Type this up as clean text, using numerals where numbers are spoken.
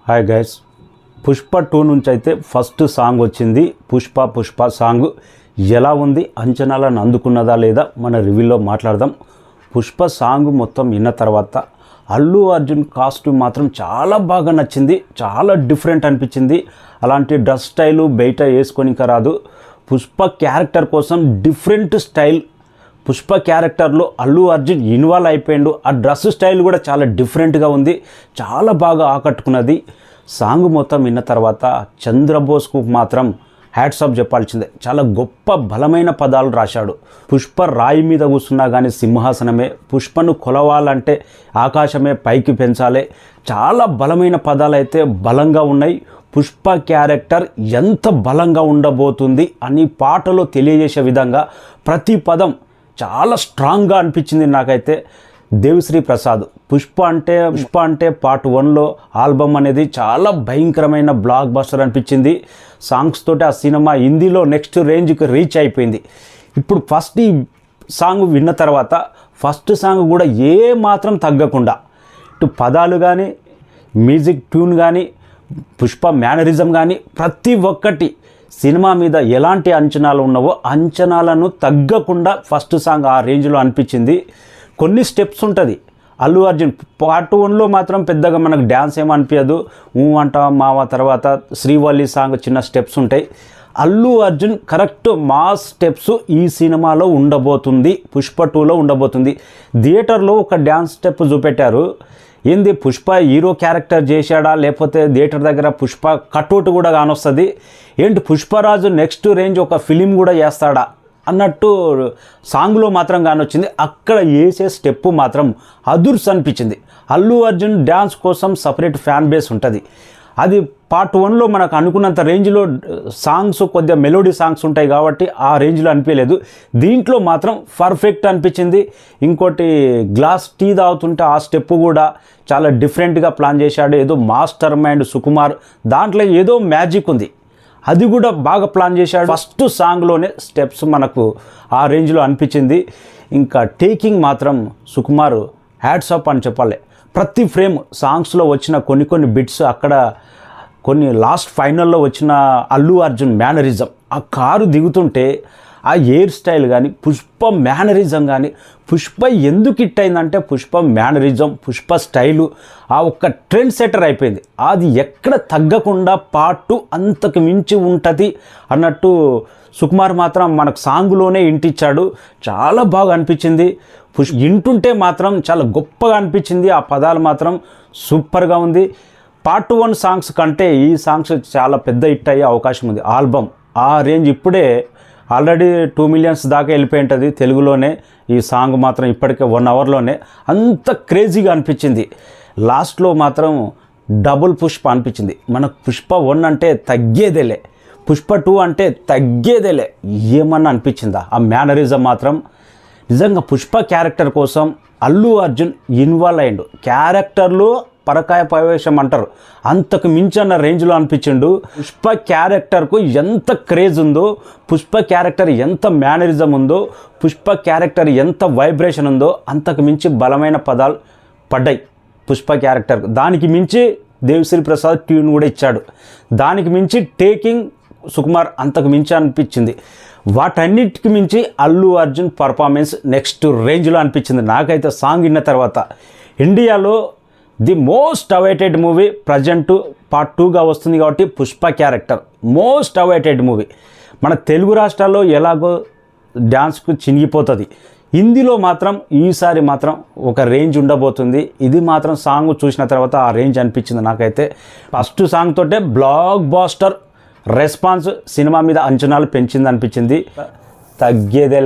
Hi guys, Pushpa 2 నుంచి అయితే first song వచ్చింది. పుష్ప సాంగ్ ఎలా ఉంది, అంచనాలను అందుకున్నదా లేదా మన రివ్యూలో మాట్లాడదాం. పుష్ప సాంగ్ మొత్తం విన్న తర్వాత అల్లు అర్జున్ కాస్ట్యూమ్ మాత్రం చాలా బాగా నచ్చింది, చాలా డిఫరెంట్ అనిపించింది. అలాంటి డ్రెస్ స్టైలు బయట వేసుకొని ఇంకా రాదు. పుష్ప క్యారెక్టర్ కోసం డిఫరెంట్ స్టైల్, పుష్ప క్యారెక్టర్లో అల్లు అర్జున్ ఇన్వాల్వ్ అయిపోయాడు. ఆ డ్రెస్ స్టైల్ కూడా చాలా డిఫరెంట్గా ఉంది, చాలా బాగా ఆకట్టుకున్నది. సాంగ్ మొత్తం విన్న తర్వాత చంద్రబోస్కు మాత్రం హ్యాట్స్ ఆఫ్ చెప్పాల్సిందే. చాలా గొప్ప బలమైన పదాలు రాశాడు. పుష్ప రాయి మీద కూర్చున్నా కానీ సింహాసనమే, పుష్పను కొలవాలంటే ఆకాశమే పైకి పెంచాలి. చాలా బలమైన పదాలు అయితే బలంగా ఉన్నాయి. పుష్ప క్యారెక్టర్ ఎంత బలంగా ఉండబోతుంది అని పాటలో తెలియజేసే విధంగా ప్రతి పదం చాలా స్ట్రాంగ్గా అనిపించింది నాకైతే. దేవిశ్రీ ప్రసాద్ పుష్ప అంటే పార్ట్ 1లో ఆల్బమ్ అనేది చాలా భయంకరమైన బ్లాక్ బస్టర్ అనిపించింది. సాంగ్స్ తోటి ఆ సినిమా హిందీలో నెక్స్ట్ రేంజ్కి రీచ్ అయిపోయింది. ఇప్పుడు ఫస్ట్ ఈ సాంగ్ విన్న తర్వాత ఫస్ట్ సాంగ్ కూడా ఏ మాత్రం తగ్గకుండా ఇటు పదాలు కానీ, మ్యూజిక్ ట్యూన్ కానీ, పుష్ప మేనరిజం కానీ ప్రతి ఒక్కటి సినిమా మీద ఎలాంటి అంచనాలు ఉన్నావో అంచనాలను తగ్గకుండా ఫస్ట్ సాంగ్ ఆ రేంజ్లో అనిపించింది. కొన్ని స్టెప్స్ ఉంటుంది అల్లు అర్జున్ పార్ట్ 1లో మాత్రం పెద్దగా మనకు డ్యాన్స్ ఏమనిపించదు. అంట మావ తర్వాత శ్రీవల్లి సాంగ్ చిన్న స్టెప్స్ ఉంటాయి. Allu Arjun correct mass steps ఈ సినిమాలో ఉండబోతుంది, పుష్ప 2లో ఉండబోతుంది. థియేటర్లో ఒక డ్యాన్స్ స్టెప్ చూపెట్టారు. ఏంది పుష్ప హీరో క్యారెక్టర్ చేశాడా లేకపోతే థియేటర్ దగ్గర పుష్ప కట్అవుట్ కూడా కానొస్తుంది, ఏంటి పుష్పరాజు నెక్స్ట్ రేంజ్ ఒక ఫిలిం కూడా చేస్తాడా అన్నట్టు సాంగ్లో మాత్రం కానొచ్చింది. అక్కడ వేసే స్టెప్ మాత్రం అదుర్స్ అనిపించింది. అల్లు అర్జున్ డ్యాన్స్ కోసం సపరేట్ ఫ్యాన్ బేస్ ఉంటుంది. అది పార్ట్ 1లో మనకు అనుకున్నంత రేంజ్లో సాంగ్స్ కొద్దిగా మెలోడీ సాంగ్స్ ఉంటాయి కాబట్టి ఆ రేంజ్లో అనిపించలేదు. దీంట్లో మాత్రం పర్ఫెక్ట్ అనిపించింది. ఇంకోటి గ్లాస్ టీ తాగుతుంటే ఆ స్టెప్ కూడా చాలా డిఫరెంట్గా ప్లాన్ చేశాడు. ఏదో మాస్టర్ మైండ్ సుకుమార్, దాంట్లో ఏదో మ్యాజిక్ ఉంది, అది కూడా బాగా ప్లాన్ చేశాడు. ఫస్ట్ సాంగ్లోనే స్టెప్స్ మనకు ఆ రేంజ్లో అనిపించింది. ఇంకా టేకింగ్ మాత్రం సుకుమార్ హ్యాట్స్ ఆఫ్ అని చెప్పాలి. ప్రతి ఫ్రేమ్ సాంగ్స్లో వచ్చిన కొన్ని బిట్స్, అక్కడ కొన్ని లాస్ట్ ఫైనల్లో వచ్చిన అల్లు అర్జున్ మేనరిజం, ఆ కారు దిగుతుంటే ఆ హెయిర్ స్టైల్ కానీ, పుష్ప మేనరిజం కానీ, పుష్ప ఎందుకు హిట్ అయిందంటే పుష్ప మేనరిజం, పుష్ప స్టైలు ఆ ఒక్క ట్రెండ్ సెటర్ అయిపోయింది. అది ఎక్కడ తగ్గకుండా పార్ట్ 2 అంతకు మించి ఉంటుంది అన్నట్టు సుకుమార్ మాత్రం మనకు సాంగ్లోనే ఇంటిచ్చాడు. చాలా బాగా అనిపించింది. ఇంటుంటే మాత్రం చాలా గొప్పగా అనిపించింది. ఆ పదాలు మాత్రం సూపర్గా ఉంది. పార్ట్ 1 సాంగ్స్ కంటే ఈ సాంగ్స్ చాలా పెద్ద హిట్ అయ్యే అవకాశం ఉంది. ఆల్బమ్ ఆ రేంజ్ ఇప్పుడే ఆల్రెడీ 2 మిలియన్స్ దాకా వెళ్ళిపోయి ఉంటుంది తెలుగులోనే. ఈ సాంగ్ మాత్రం ఇప్పటికే 1 అవర్లోనే అంత క్రేజీగా అనిపించింది. లాస్ట్లో మాత్రం డబుల్ పుష్ప అనిపించింది. మనకు పుష్ప 1 అంటే తగ్గేదేలే, పుష్ప 2 అంటే తగ్గేదేలే ఏమన్నా అనిపించిందా? ఆ మేనరిజం మాత్రం నిజంగా పుష్ప క్యారెక్టర్ కోసం అల్లు అర్జున్ ఇన్వాల్వ్ అయ్యిండు. క్యారెక్టర్లో పరకాయ ప్రవేశం అంటారు, అంతకు మించి అన్న రేంజ్లో అనిపించిండు. పుష్ప క్యారెక్టర్కు ఎంత క్రేజ్ ఉందో, పుష్ప క్యారెక్టర్ ఎంత మేనరిజం ఉందో, పుష్ప క్యారెక్టర్ ఎంత వైబ్రేషన్ ఉందో అంతకు మించి బలమైన పదాలు పడ్డాయి పుష్ప క్యారెక్టర్. దానికి మించి దేవిశ్రీ ప్రసాద్ ట్యూన్ కూడా ఇచ్చాడు. దానికి మించి టేకింగ్ సుకుమార్ అంతకు మించి అనిపించింది. వాటన్నిటికి మించి అల్లు అర్జున్ పర్ఫార్మెన్స్ నెక్స్ట్ రేంజ్లో అనిపించింది నాకైతే. సాంగ్ విన్న తర్వాత ఇండియాలో the most awaited movie present part 2గా వస్తుంది కాబట్టి Pushpa character most awaited movie. మన తెలుగు రాష్ట్రాల్లో ఎలాగో డ్యాన్స్కు చినిగిపోతుంది, హిందీలో మాత్రం ఈసారి మాత్రం ఒక రేంజ్ ఉండబోతుంది. ఇది మాత్రం సాంగ్ చూసిన తర్వాత ఆ రేంజ్ అనిపించింది నాకైతే. ఫస్ట్ సాంగ్ తోటే బ్లాక్ బాస్టర్ రెస్పాన్స్ సినిమా మీద అంచనాలు పెంచింది అనిపించింది. తగ్గేదే